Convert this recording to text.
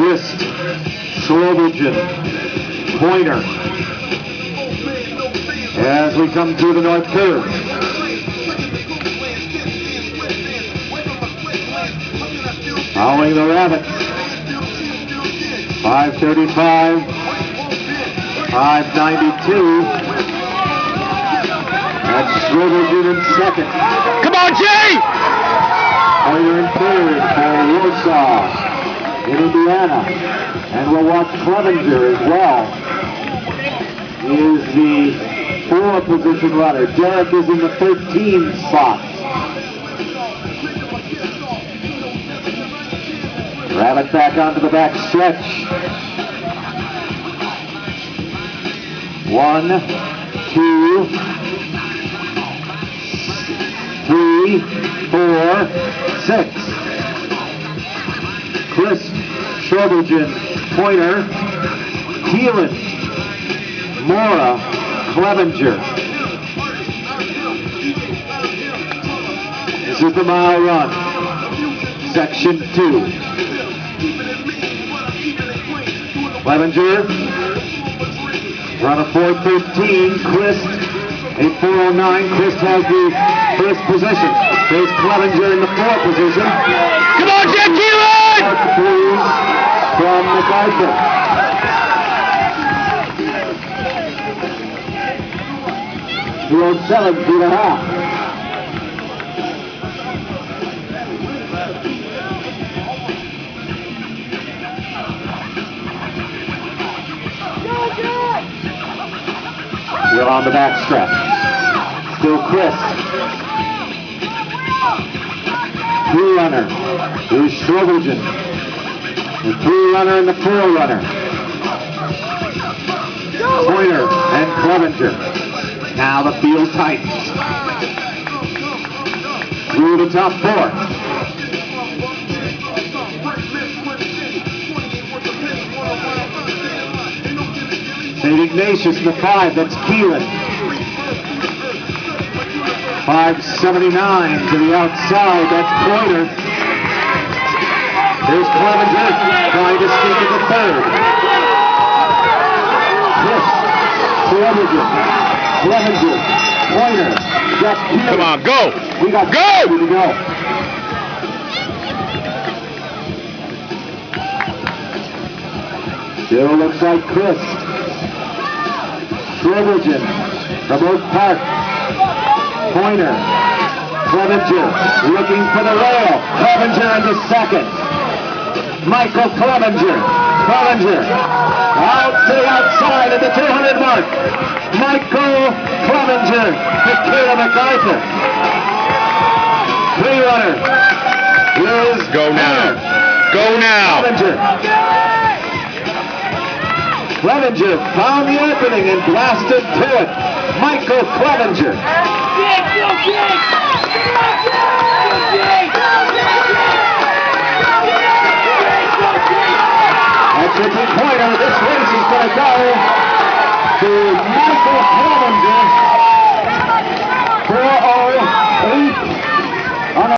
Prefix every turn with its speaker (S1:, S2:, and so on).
S1: Christ Slobodan, pointer. As we come through the north curve. Following the rabbit. 5:35, 5:92. That's Slobodan in second.
S2: Come on, Jay!
S1: Pointer in third for Warsaw in Indiana. And we'll watch Clevenger as well. He is the 4 position runner. Derek is in the 13 spot. Rabbit back onto the back stretch. 1, 2, 3, 4, 6. Chris Slobodan, pointer. Keelan, Mora, Clevenger. This is the mile run. Section 2. Clevenger, run a 4:13. Christ, a 4:09. Christ has the first position. There's Clevenger in the 4th position.
S2: Come on, Jack Keelan!
S1: From MacArthur. He rode 7.5. Still on the back stretch. Still Chris. 3 runner. Here's Slobodan. The 3 runner and the 4 runner. Pointer and Clevenger. Now the field tightens. Through the top 4. St. Ignatius in the 5, that's Keelan. 5:79 to the outside, that's Pointer. There's Clevenger trying to sneak in the 3rd. Chris Slobodan, Clevenger, Pointer, that's Keelan.
S2: Come on, go!
S1: We got
S2: Go!
S1: to go. Still looks like Chris. Slobodan from Oak Park. Pointer. Clevenger looking for the rail. Clevenger into second. Michael Clevenger. Clevenger out to the outside at the 200 mark. Michael Clevenger to Kayla MacArthur. 3 runner is
S2: Go now. Go now.
S1: Clevenger. Clevenger found the opening and blasted to it. Michael Clevenger. That's a big pointer. This race is going to go to Michael Clevenger.